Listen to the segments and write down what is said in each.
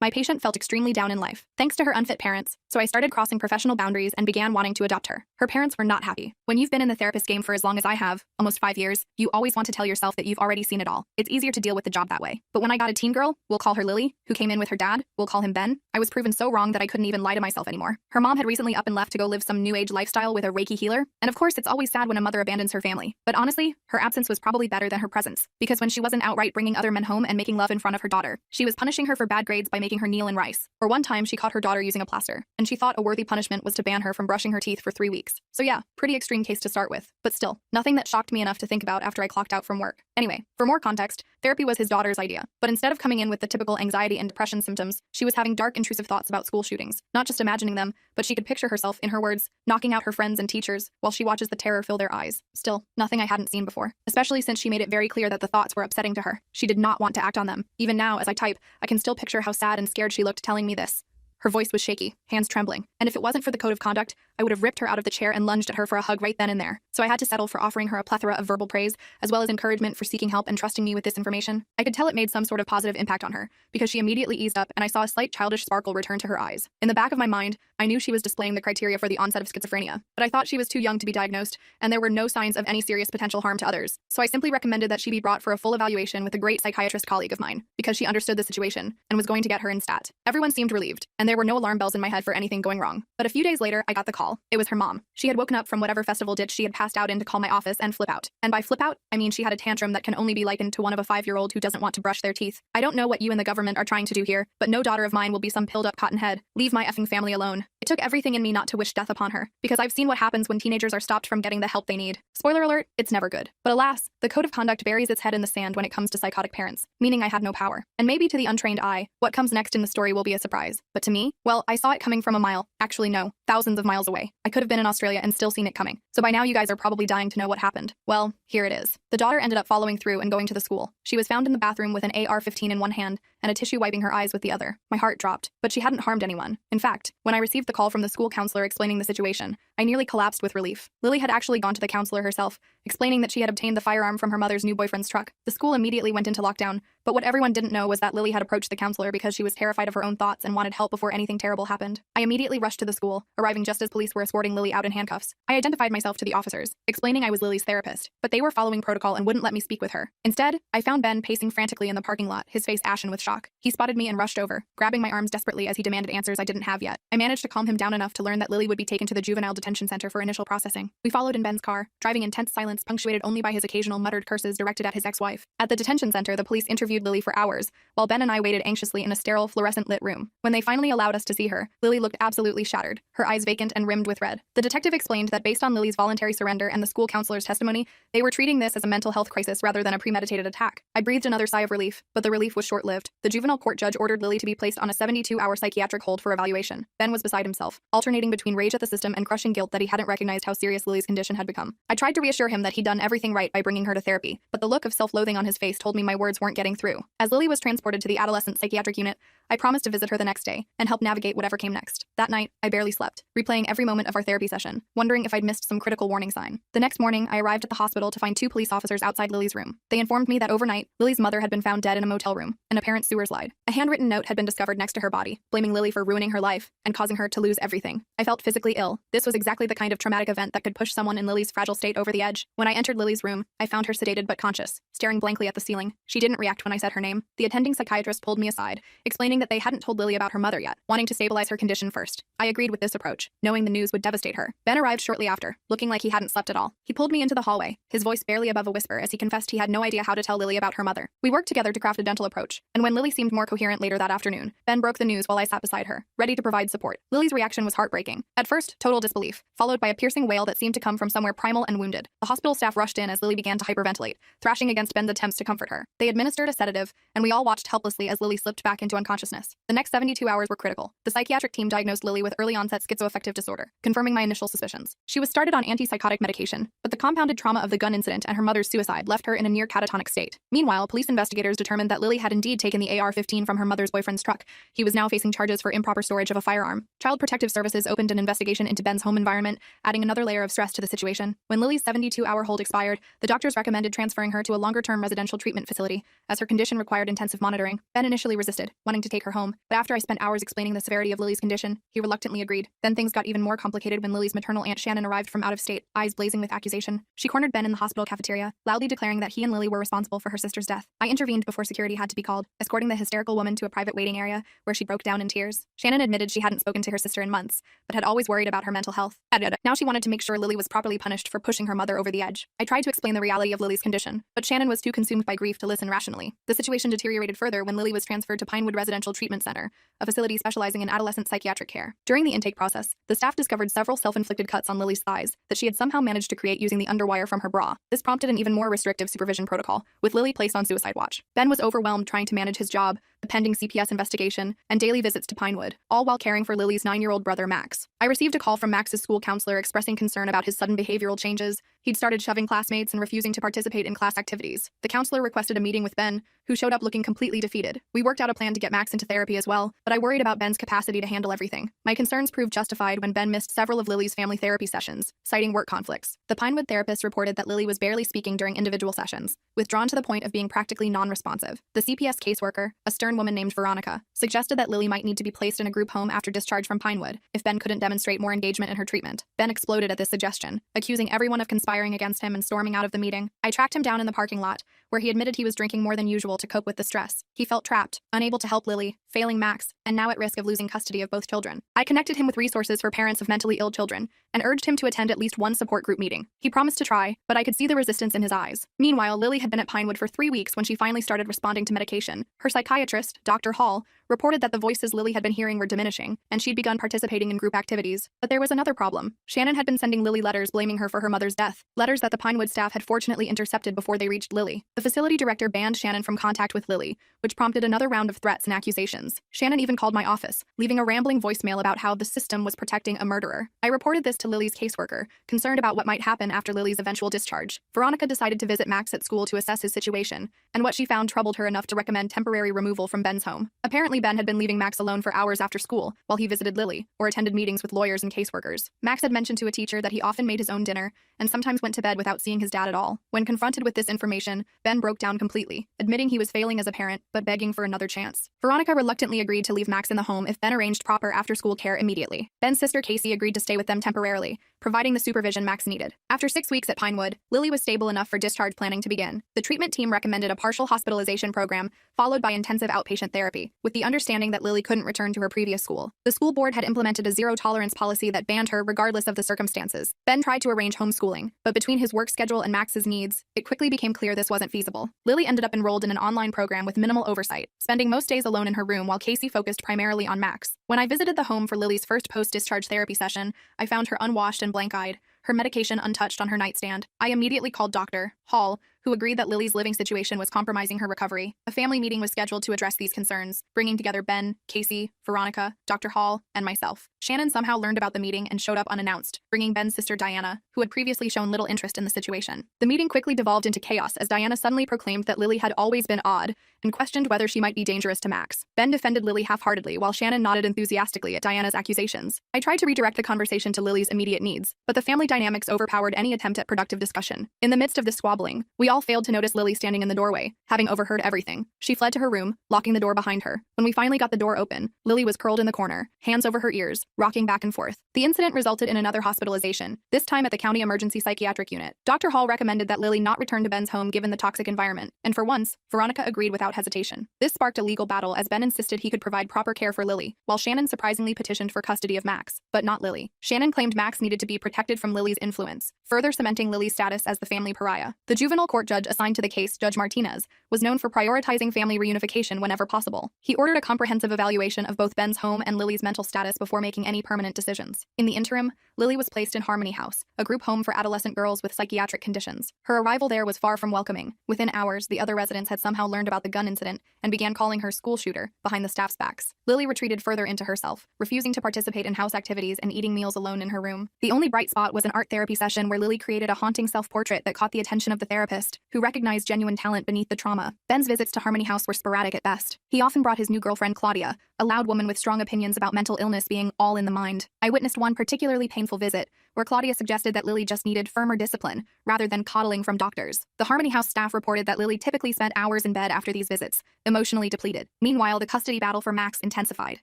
My patient felt extremely down in life, thanks to her unfit parents, so I started crossing professional boundaries and began wanting to adopt her. Her parents were not happy. When you've been in the therapist game for as long as I have, almost 5 years, you always want to tell yourself that you've already seen it all. It's easier to deal with the job that way. But when I got a teen girl, we'll call her Lily, who came in with her dad, we'll call him Ben, I was proven so wrong that I couldn't even lie to myself anymore. Her mom had recently up and left to go live some new age lifestyle with a Reiki healer, and of course it's always sad when a mother abandons her family. But honestly, her absence was probably better than her presence, because when she wasn't outright bringing other men home and making love in front of her daughter, she was punishing her for bad grades by making her kneel in rice. Or one time she caught her daughter using a plaster, and she thought a worthy punishment was to ban her from brushing her teeth for 3 weeks. So yeah, pretty extreme case to start with, but still, nothing that shocked me enough to think about after I clocked out from work. Anyway, for more context, therapy was his daughter's idea, but instead of coming in with the typical anxiety and depression symptoms, she was having dark, intrusive thoughts about school shootings, not just imagining them, but she could picture herself, in her words, knocking out her friends and teachers while she watches the terror fill their eyes. Still, nothing I hadn't seen before, especially since she made it very clear that the thoughts were upsetting to her. She did not want to act on them. Even now, as I type, I can still picture how sad and scared she looked telling me this. Her voice was shaky, hands trembling, and if it wasn't for the code of conduct, I would have ripped her out of the chair and lunged at her for a hug right then and there. So I had to settle for offering her a plethora of verbal praise, as well as encouragement for seeking help and trusting me with this information. I could tell it made some sort of positive impact on her, because she immediately eased up and I saw a slight childish sparkle return to her eyes. In the back of my mind, I knew she was displaying the criteria for the onset of schizophrenia, but I thought she was too young to be diagnosed, and there were no signs of any serious potential harm to others. So I simply recommended that she be brought for a full evaluation with a great psychiatrist colleague of mine, because she understood the situation and was going to get her in stat. Everyone seemed relieved, and there were no alarm bells in my head for anything going wrong. But a few days later, I got the call. It was her mom. She had woken up from whatever festival ditch she had passed out in to call my office and flip out. And by flip out, I mean she had a tantrum that can only be likened to one of a 5-year-old who doesn't want to brush their teeth. I don't know what you and the government are trying to do here, but no daughter of mine will be some pilled up cottonhead. Leave my effing family alone. It took everything in me not to wish death upon her, because I've seen what happens when teenagers are stopped from getting the help they need. Spoiler alert, it's never good. But alas, the code of conduct buries its head in the sand when it comes to psychotic parents, meaning I had no power. And maybe to the untrained eye, what comes next in the story will be a surprise. But to me, well, I saw it coming from a mile. Actually, no, thousands of miles away. I could have been in Australia and still seen it coming. So by now you guys are probably dying to know what happened. Well, here it is. The daughter ended up following through and going to the school. She was found in the bathroom with an AR-15 in one hand and a tissue wiping her eyes with the other. My heart dropped, but she hadn't harmed anyone. In fact, when I received the call from the school counselor explaining the situation, I nearly collapsed with relief. Lily had actually gone to the counselor herself, explaining that she had obtained the firearm from her mother's new boyfriend's truck. The school immediately went into lockdown, but what everyone didn't know was that Lily had approached the counselor because she was terrified of her own thoughts and wanted help before anything terrible happened. I immediately rushed to the school, arriving just as police were escorting Lily out in handcuffs. I identified myself to the officers, explaining I was Lily's therapist, but they were following protocol and wouldn't let me speak with her. Instead, I found Ben pacing frantically in the parking lot, his face ashen with shock. He spotted me and rushed over, grabbing my arms desperately as he demanded answers I didn't have yet. I managed to calm him down enough to learn that Lily would be taken to the juvenile detention center for initial processing. We followed in Ben's car, driving in tense silence punctuated only by his occasional muttered curses directed at his ex-wife. At the detention center, the police interviewed Lily for hours, while Ben and I waited anxiously in a sterile, fluorescent-lit room. When they finally allowed us to see her, Lily looked absolutely shattered, her eyes vacant and rimmed with red. The detective explained that based on Lily's voluntary surrender and the school counselor's testimony, they were treating this as a mental health crisis rather than a premeditated attack. I breathed another sigh of relief, but the relief was short-lived. The juvenile court judge ordered Lily to be placed on a 72-hour psychiatric hold for evaluation. Ben was beside himself, alternating between rage at the system and crushing guilt that he hadn't recognized how serious Lily's condition had become. I tried to reassure him that he'd done everything right by bringing her to therapy, but the look of self-loathing on his face told me my words weren't getting through. As Lily was transported to the adolescent psychiatric unit, I promised to visit her the next day and help navigate whatever came next. That night, I barely slept, replaying every moment of our therapy session, wondering if I'd missed some critical warning sign. The next morning, I arrived at the hospital to find 2 police officers outside Lily's room. They informed me that overnight, Lily's mother had been found dead in a motel room, an apparent sewer slide. A handwritten note had been discovered next to her body, blaming Lily for ruining her life and causing her to lose everything. I felt physically ill. This was exactly the kind of traumatic event that could push someone in Lily's fragile state over the edge. When I entered Lily's room, I found her sedated but conscious, staring blankly at the ceiling. She didn't react when I said her name. The attending psychiatrist pulled me aside, explaining that they hadn't told Lily about her mother yet, wanting to stabilize her condition first. I agreed with this approach, knowing the news would devastate her. Ben arrived shortly after, looking like he hadn't slept at all. He pulled me into the hallway, his voice barely above a whisper as he confessed he had no idea how to tell Lily about her mother. We worked together to craft a dental approach, and when Lily seemed more coherent later that afternoon, Ben broke the news while I sat beside her, ready to provide support. Lily's reaction was heartbreaking. At first, total disbelief, followed by a piercing wail that seemed to come from somewhere primal and wounded. The hospital staff rushed in as Lily began to hyperventilate, thrashing against Ben's attempts to comfort her. They administered a sedative, and we all watched helplessly as Lily slipped back into unconsciousness. The next 72 hours were critical. The psychiatric team diagnosed Lily with early-onset schizoaffective disorder, confirming my initial suspicions. She was started on antipsychotic medication, but the compounded trauma of the gun incident and her mother's suicide left her in a near catatonic state. Meanwhile, police investigators determined that Lily had indeed taken the AR-15 from her mother's boyfriend's truck. He was now facing charges for improper storage of a firearm. Child Protective Services opened an investigation into Ben's home environment, adding another layer of stress to the situation. When Lily's 72-hour hold expired, the doctors recommended transferring her to a longer-term residential treatment facility, as her condition required intensive monitoring. Ben initially resisted, wanting to take her home, but after I spent hours explaining the severity of Lily's condition, he reluctantly agreed. Then things got even more complicated when Lily's maternal aunt Shannon arrived from out of state, eyes blazing with accusation. She cornered Ben in the hospital cafeteria, loudly declaring that he and Lily were responsible for her sister's death. I intervened before security had to be called, escorting the hysterical woman to a private waiting area, where she broke down in tears. Shannon admitted she hadn't spoken to her sister in months, but had always worried about her mental health. Now she wanted to make sure Lily was properly punished for pushing her mother over the edge. I tried to explain the reality of Lily's condition, but Shannon was too consumed by grief to listen rationally. The situation deteriorated further when Lily was transferred to Pinewood Residential Treatment Center, a facility specializing in adolescent psychiatric care. During the intake process, the staff discovered several self-inflicted cuts on Lily's thighs that she had somehow managed to create using the underwire from her bra. This prompted an even more restrictive supervision protocol, with Lily placed on suicide watch. Ben was overwhelmed trying to manage his job, the pending CPS investigation, and daily visits to Pinewood, all while caring for Lily's 9-year-old brother Max. I received a call from Max's school counselor expressing concern about his sudden behavioral changes. He'd started shoving classmates and refusing to participate in class activities. The counselor requested a meeting with Ben, who showed up looking completely defeated. We worked out a plan to get Max into therapy as well, but I worried about Ben's capacity to handle everything. My concerns proved justified when Ben missed several of Lily's family therapy sessions, citing work conflicts. The Pinewood therapist reported that Lily was barely speaking during individual sessions, withdrawn to the point of being practically non-responsive. The CPS caseworker, a stern woman named Veronica, suggested that Lily might need to be placed in a group home after discharge from Pinewood if Ben couldn't demonstrate more engagement in her treatment. Ben exploded at this suggestion, accusing everyone of conspiring against him and storming out of the meeting. I tracked him down in the parking lot, where he admitted he was drinking more than usual to cope with the stress. He felt trapped, unable to help Lily, failing Max, and now at risk of losing custody of both children. I connected him with resources for parents of mentally ill children and urged him to attend at least one support group meeting. He promised to try, but I could see the resistance in his eyes. Meanwhile, Lily had been at Pinewood for 3 weeks when she finally started responding to medication. Her psychiatrist, Dr. Hall, reported that the voices Lily had been hearing were diminishing, and she'd begun participating in group activities. But there was another problem. Shannon had been sending Lily letters blaming her for her mother's death, letters that the Pinewood staff had fortunately intercepted before they reached Lily. The facility director banned Shannon from contact with Lily, which prompted another round of threats and accusations. Shannon even called my office, leaving a rambling voicemail about how the system was protecting a murderer. I reported this to Lily's caseworker, concerned about what might happen after Lily's eventual discharge. Veronica decided to visit Max at school to assess his situation, and what she found troubled her enough to recommend temporary removal from Ben's home. Apparently, Ben had been leaving Max alone for hours after school while he visited Lily or attended meetings with lawyers and caseworkers. Max had mentioned to a teacher that he often made his own dinner and sometimes went to bed without seeing his dad at all. When confronted with this information, Ben broke down completely, admitting he was failing as a parent but begging for another chance. Veronica reluctantly agreed to leave Max in the home if Ben arranged proper after-school care immediately. Ben's sister Casey agreed to stay with them temporarily, providing the supervision Max needed. After 6 weeks at Pinewood, Lily was stable enough for discharge planning to begin. The treatment team recommended a partial hospitalization program, followed by intensive outpatient therapy, with the understanding that Lily couldn't return to her previous school. The school board had implemented a zero-tolerance policy that banned her regardless of the circumstances. Ben tried to arrange homeschooling, but between his work schedule and Max's needs, it quickly became clear this wasn't feasible. Lily ended up enrolled in an online program with minimal oversight, spending most days alone in her room while Casey focused primarily on Max. When I visited the home for Lily's first post-discharge therapy session, I found her unwashed and blank-eyed, her medication untouched on her nightstand. I immediately called Dr. Hall, who agreed that Lily's living situation was compromising her recovery. A family meeting was scheduled to address these concerns, bringing together Ben, Casey, Veronica, Dr. Hall, and myself. Shannon somehow learned about the meeting and showed up unannounced, bringing Ben's sister Diana, who had previously shown little interest in the situation. The meeting quickly devolved into chaos as Diana suddenly proclaimed that Lily had always been odd and questioned whether she might be dangerous to Max. Ben defended Lily half-heartedly while Shannon nodded enthusiastically at Diana's accusations. I tried to redirect the conversation to Lily's immediate needs, but the family dynamics overpowered any attempt at productive discussion. In the midst of this squabbling, we all failed to notice Lily standing in the doorway, having overheard everything. She fled to her room, locking the door behind her. When we finally got the door open, Lily was curled in the corner, hands over her ears, rocking back and forth. The incident resulted in another hospitalization, this time at the County Emergency Psychiatric Unit. Dr. Hall recommended that Lily not return to Ben's home given the toxic environment, and for once, Veronica agreed without hesitation. This sparked a legal battle as Ben insisted he could provide proper care for Lily, while Shannon surprisingly petitioned for custody of Max, but not Lily. Shannon claimed Max needed to be protected from Lily's influence, further cementing Lily's status as the family pariah. The juvenile court judge assigned to the case, Judge Martinez, was known for prioritizing family reunification whenever possible. He ordered a comprehensive evaluation of both Ben's home and Lily's mental status before making any permanent decisions. In the interim, Lily was placed in Harmony House, a group home for adolescent girls with psychiatric conditions. Her arrival there was far from welcoming. Within hours, the other residents had somehow learned about the gun incident and began calling her school shooter behind the staff's backs. Lily retreated further into herself, refusing to participate in house activities and eating meals alone in her room. The only bright spot was an art therapy session where Lily created a haunting self-portrait that caught the attention of the therapist. therapist, who recognized genuine talent beneath the trauma. Ben's visits to Harmony House were sporadic at best. He often brought his new girlfriend Claudia, a loud woman with strong opinions about mental illness being all in the mind. I witnessed one particularly painful visit, where Claudia suggested that Lily just needed firmer discipline, rather than coddling from doctors. The Harmony House staff reported that Lily typically spent hours in bed after these visits, emotionally depleted. Meanwhile, the custody battle for Max intensified.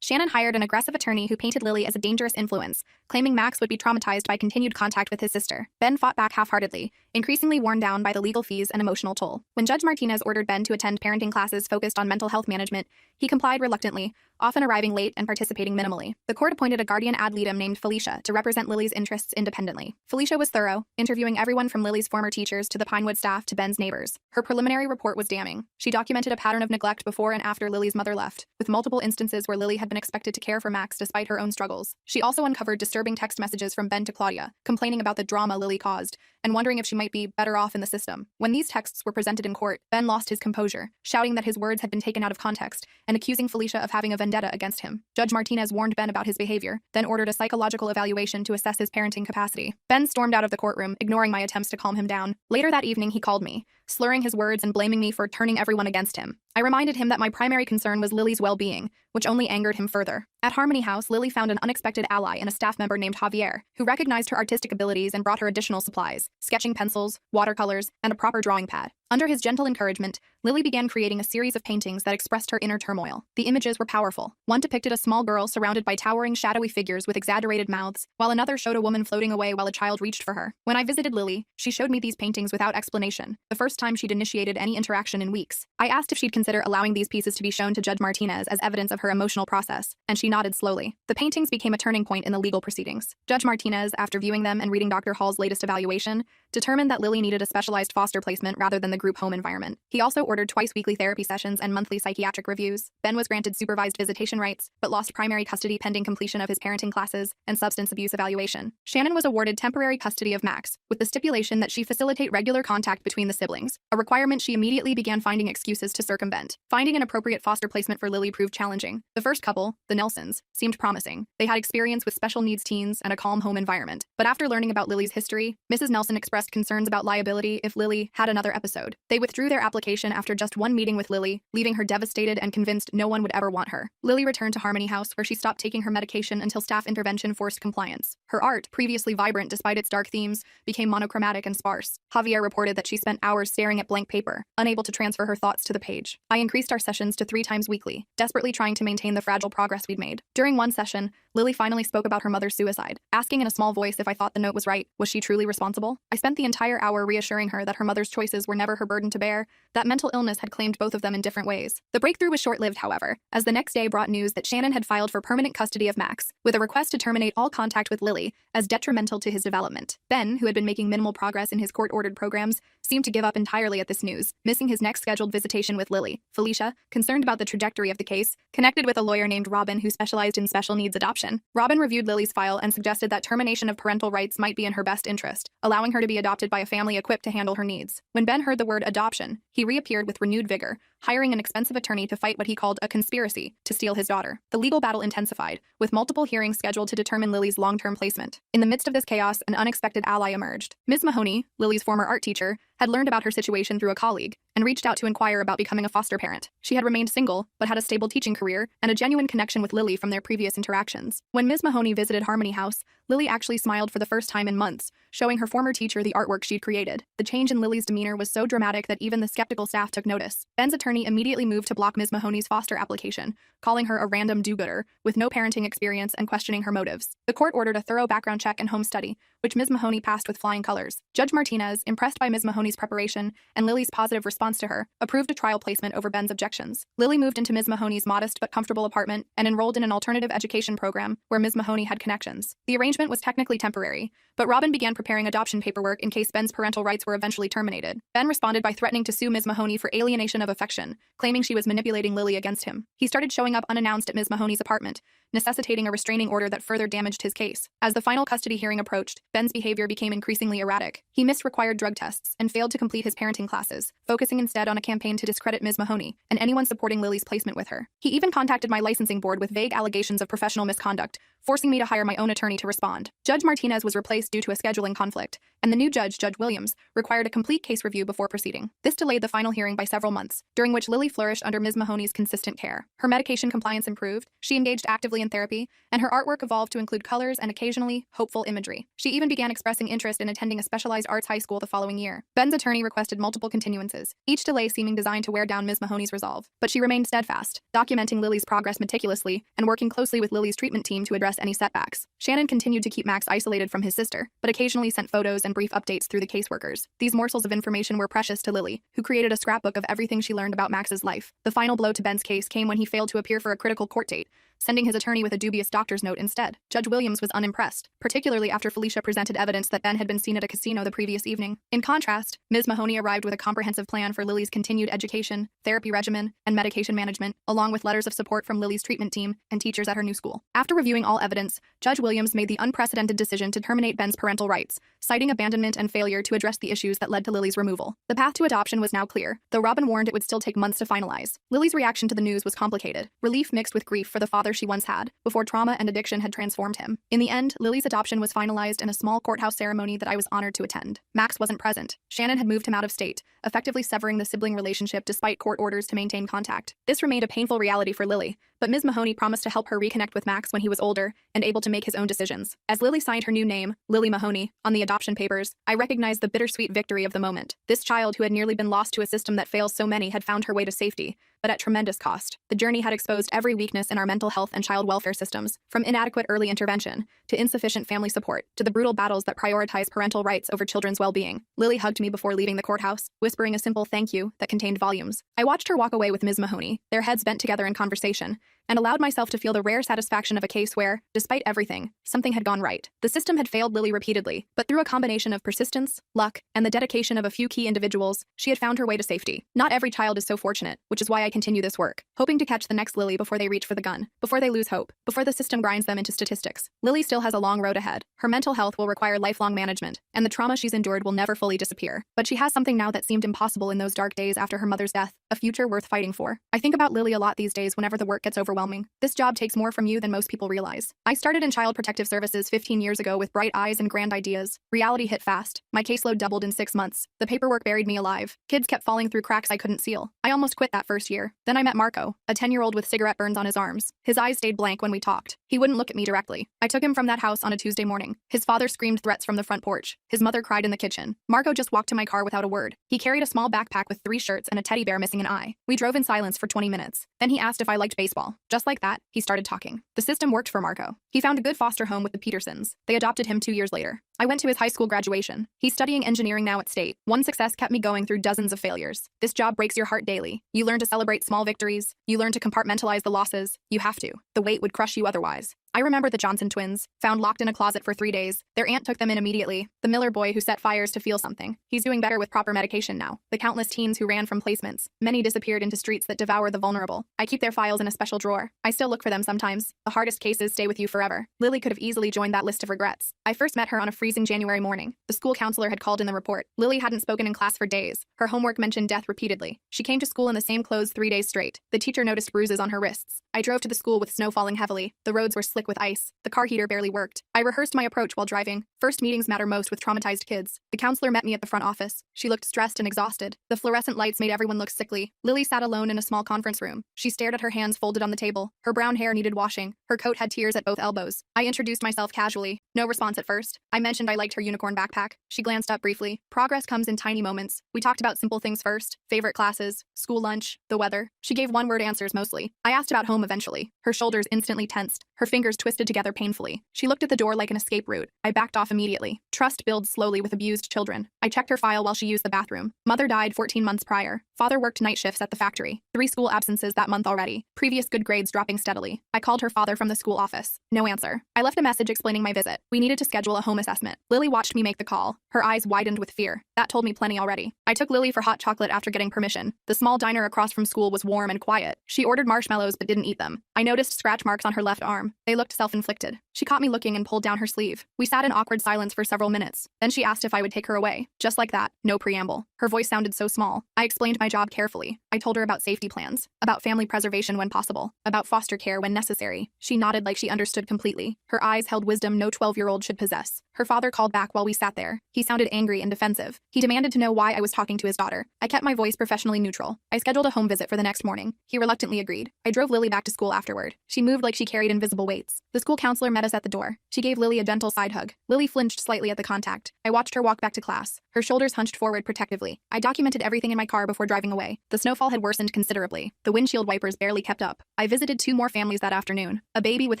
Shannon hired an aggressive attorney who painted Lily as a dangerous influence, claiming Max would be traumatized by continued contact with his sister. Ben fought back half-heartedly, increasingly worn down by the legal fees and emotional toll. When Judge Martinez ordered Ben to attend parenting classes focused on mental health management, he complied reluctantly, often arriving late and participating minimally. The court appointed a guardian ad litem named Felicia to represent Lily's interests independently. Felicia was thorough, interviewing everyone from Lily's former teachers to the Pinewood staff to Ben's neighbors. Her preliminary report was damning. She documented a pattern of neglect before and after Lily's mother left, with multiple instances where Lily had been expected to care for Max despite her own struggles. She also uncovered disturbing text messages from Ben to Claudia, complaining about the drama Lily caused, and wondering if she might be better off in the system. When these texts were presented in court, Ben lost his composure, shouting that his words had been taken out of context, and accusing Felicia of having a vendetta against him. Judge Martinez warned Ben about his behavior, then ordered a psychological evaluation to assess his parenting capacity. Ben stormed out of the courtroom, ignoring my attempts to calm him down. Later that evening, he called me, slurring his words and blaming me for turning everyone against him. I reminded him that my primary concern was Lily's well-being, which only angered him further. At Harmony House, Lily found an unexpected ally in a staff member named Javier, who recognized her artistic abilities and brought her additional supplies: sketching pencils, watercolors, and a proper drawing pad. Under his gentle encouragement, Lily began creating a series of paintings that expressed her inner turmoil. The images were powerful. One depicted a small girl surrounded by towering, shadowy figures with exaggerated mouths, while another showed a woman floating away while a child reached for her. When I visited Lily, she showed me these paintings without explanation, the first time she'd initiated any interaction in weeks. I asked if she'd consider allowing these pieces to be shown to Judge Martinez as evidence of her emotional process, and she nodded slowly. The paintings became a turning point in the legal proceedings. Judge Martinez, after viewing them and reading Dr. Hall's latest evaluation, determined that Lily needed a specialized foster placement rather than the group home environment. He also ordered twice-weekly therapy sessions and monthly psychiatric reviews. Ben was granted supervised visitation rights, but lost primary custody pending completion of his parenting classes and substance abuse evaluation. Shannon was awarded temporary custody of Max, with the stipulation that she facilitate regular contact between the siblings, a requirement she immediately began finding excuses to circumvent. Finding an appropriate foster placement for Lily proved challenging. The first couple, the Nelsons, seemed promising. They had experience with special needs teens and a calm home environment. But after learning about Lily's history, Mrs. Nelson expressed concerns about liability if Lily had another episode. They withdrew their application after just one meeting with Lily, leaving her devastated and convinced no one would ever want her. Lily returned to Harmony House, where she stopped taking her medication until staff intervention forced compliance. Her art, previously vibrant despite its dark themes, became monochromatic and sparse. Javier reported that she spent hours staring at blank paper, unable to transfer her thoughts to the page. I increased our sessions to 3 times weekly, desperately trying to maintain the fragile progress we'd made. During one session, Lily finally spoke about her mother's suicide, asking in a small voice if I thought the note was right. Was she truly responsible? I spent the entire hour reassuring her that her mother's choices were never her burden to bear, that mental illness had claimed both of them in different ways. The breakthrough was short-lived, however, as the next day brought news that Shannon had filed for permanent custody of Max, with a request to terminate all contact with Lily as detrimental to his development. Ben, who had been making minimal progress in his court-ordered programs, seemed to give up entirely at this news, missing his next scheduled visitation with Lily. Felicia, concerned about the trajectory of the case, connected with a lawyer named Robin who specialized in special needs adoption. Robin reviewed Lily's file and suggested that termination of parental rights might be in her best interest, allowing her to be adopted by a family equipped to handle her needs. When Ben heard the word adoption, he reappeared with renewed vigor, hiring an expensive attorney to fight what he called a conspiracy to steal his daughter. The legal battle intensified, with multiple hearings scheduled to determine Lily's long-term placement. In the midst of this chaos, an unexpected ally emerged. Ms. Mahoney, Lily's former art teacher, had learned about her situation through a colleague and reached out to inquire about becoming a foster parent. She had remained single, but had a stable teaching career and a genuine connection with Lily from their previous interactions. When Ms. Mahoney visited Harmony House, Lily actually smiled for the first time in months, showing her former teacher the artwork she'd created. The change in Lily's demeanor was so dramatic that even the skeptical staff took notice. Ben's attorney immediately moved to block Ms. Mahoney's foster application, calling her a random do-gooder with no parenting experience and questioning her motives. The court ordered a thorough background check and home study, which Ms. Mahoney passed with flying colors. Judge Martinez, impressed by Ms. Mahoney's preparation and Lily's positive response to her, approved a trial placement over Ben's objections. Lily moved into Ms. Mahoney's modest but comfortable apartment and enrolled in an alternative education program where Ms. Mahoney had connections. The arrangement was technically temporary, but Robin began preparing adoption paperwork in case Ben's parental rights were eventually terminated. Ben responded by threatening to sue Ms. Mahoney for alienation of affection, claiming she was manipulating Lily against him. He started showing up unannounced at Ms. Mahoney's apartment, necessitating a restraining order that further damaged his case. As the final custody hearing approached, Ben's behavior became increasingly erratic. He missed required drug tests and failed to complete his parenting classes, focusing instead on a campaign to discredit Ms. Mahoney and anyone supporting Lily's placement with her. He even contacted my licensing board with vague allegations of professional misconduct, forcing me to hire my own attorney to respond. Judge Martinez was replaced due to a scheduling conflict, and the new judge, Judge Williams, required a complete case review before proceeding. This delayed the final hearing by several months, during which Lily flourished under Ms. Mahoney's consistent care. Her medication compliance improved, she engaged actively in therapy, and her artwork evolved to include colors and occasionally hopeful imagery. She even began expressing interest in attending a specialized arts high school the following year. Ben's attorney requested multiple continuances, each delay seeming designed to wear down Ms. Mahoney's resolve. But she remained steadfast, documenting Lily's progress meticulously and working closely with Lily's treatment team to address any setbacks. Shannon continued to keep Max isolated from his sister, but occasionally sent photos and brief updates through the caseworkers. These morsels of information were precious to Lily, who created a scrapbook of everything she learned about Max's life. The final blow to Ben's case came when he failed to appear for a critical court date, sending his attorney with a dubious doctor's note instead. Judge Williams was unimpressed, particularly after Felicia presented evidence that Ben had been seen at a casino the previous evening. In contrast, Ms. Mahoney arrived with a comprehensive plan for Lily's continued education, therapy regimen, and medication management, along with letters of support from Lily's treatment team and teachers at her new school. After reviewing all evidence, Judge Williams made the unprecedented decision to terminate Ben's parental rights, citing abandonment and failure to address the issues that led to Lily's removal. The path to adoption was now clear, though Robin warned it would still take months to finalize. Lily's reaction to the news was complicated, relief mixed with grief for the father she once had, before trauma and addiction had transformed him. In the end, Lily's adoption was finalized in a small courthouse ceremony that I was honored to attend. Max wasn't present. Shannon had moved him out of state, effectively severing the sibling relationship despite court orders to maintain contact. This remained a painful reality for Lily, but Ms. Mahoney promised to help her reconnect with Max when he was older and able to make his own decisions. As Lily signed her new name, Lily Mahoney, on the adoption papers, I recognized the bittersweet victory of the moment. This child who had nearly been lost to a system that fails so many had found her way to safety, but at tremendous cost. The journey had exposed every weakness in our mental health and child welfare systems, from inadequate early intervention, to insufficient family support, to the brutal battles that prioritize parental rights over children's well-being. Lily hugged me before leaving the courthouse, whispering a simple thank you that contained volumes. I watched her walk away with Ms. Mahoney, their heads bent together in conversation, and allowed myself to feel the rare satisfaction of a case where, despite everything, something had gone right. The system had failed Lily repeatedly, but through a combination of persistence, luck, and the dedication of a few key individuals, she had found her way to safety. Not every child is so fortunate, which is why I continue this work, hoping to catch the next Lily before they reach for the gun, before they lose hope, before the system grinds them into statistics. Lily still has a long road ahead. Her mental health will require lifelong management, and the trauma she's endured will never fully disappear. But she has something now that seemed impossible in those dark days after her mother's death, a future worth fighting for. I think about Lily a lot these days whenever the work gets overwhelming. This job takes more from you than most people realize. I started in Child Protective Services 15 years ago with bright eyes and grand ideas. Reality hit fast. My caseload doubled in 6 months. The paperwork buried me alive. Kids kept falling through cracks I couldn't seal. I almost quit that first year. Then I met Marco, a 10-year-old with cigarette burns on his arms. His eyes stayed blank when we talked. He wouldn't look at me directly. I took him from that house on a Tuesday morning. His father screamed threats from the front porch. His mother cried in the kitchen. Marco just walked to my car without a word. He carried a small backpack with 3 shirts and a teddy bear missing an eye. We drove in silence for 20 minutes. Then he asked if I liked baseball. Just like that, he started talking. The system worked for Marco. He found a good foster home with the Petersons. They adopted him 2 years later. I went to his high school graduation. He's studying engineering now at State. One success kept me going through dozens of failures. This job breaks your heart daily. You learn to celebrate small victories. You learn to compartmentalize the losses. You have to. The weight would crush you otherwise. I remember the Johnson twins, found locked in a closet for 3 days. Their aunt took them in immediately. The Miller boy who set fires to feel something. He's doing better with proper medication now. The countless teens who ran from placements. Many disappeared into streets that devour the vulnerable. I keep their files in a special drawer. I still look for them sometimes. The hardest cases stay with you forever. Lily could have easily joined that list of regrets. I first met her on a freezing January morning. The school counselor had called in the report. Lily hadn't spoken in class for days. Her homework mentioned death repeatedly. She came to school in the same clothes 3 days straight. The teacher noticed bruises on her wrists. I drove to the school with snow falling heavily. The roads were slick with ice. The car heater barely worked. I rehearsed my approach while driving. First meetings matter most with traumatized kids. The counselor met me at the front office. She looked stressed and exhausted. The fluorescent lights made everyone look sickly. Lily sat alone in a small conference room. She stared at her hands folded on the table. Her brown hair needed washing. Her coat had tears at both elbows. I introduced myself casually. No response at first. I mentioned I liked her unicorn backpack. She glanced up briefly. Progress comes in tiny moments. We talked about simple things first. Favorite classes, school lunch, the weather. She gave one-word answers mostly. I asked about home eventually. Her shoulders instantly tensed. Her fingers twisted together painfully. She looked at the door like an escape route. I backed off immediately. Trust builds slowly with abused children. I checked her file while she used the bathroom. Mother died 14 months prior. Father worked night shifts at the factory. 3 school absences that month already. Previous good grades dropping steadily. I called her father from the school office. No answer. I left a message explaining my visit. We needed to schedule a home assessment. Lily watched me make the call. Her eyes widened with fear. That told me plenty already. I took Lily for hot chocolate after getting permission. The small diner across from school was warm and quiet. She ordered marshmallows but didn't eat them. I noticed scratch marks on her left arm. They looked self-inflicted. She caught me looking and pulled down her sleeve. We sat in awkward silence for several minutes. Then she asked if I would take her away. Just like that, no preamble. Her voice sounded so small. I explained my job carefully. I told her about safety plans, about family preservation when possible, about foster care when necessary. She nodded like she understood completely. Her eyes held wisdom no 12-year-old should possess. Her father father called back while we sat there. He sounded angry and defensive. He demanded to know why I was talking to his daughter. I kept my voice professionally neutral. I scheduled a home visit for the next morning. He reluctantly agreed. I drove Lily back to school afterward. She moved like she carried invisible weights. The school counselor met us at the door. She gave Lily a gentle side hug. Lily flinched slightly at the contact. I watched her walk back to class, her shoulders hunched forward protectively. I documented everything in my car before driving away. The snowfall had worsened considerably. The windshield wipers barely kept up. I visited 2 more families that afternoon. A baby with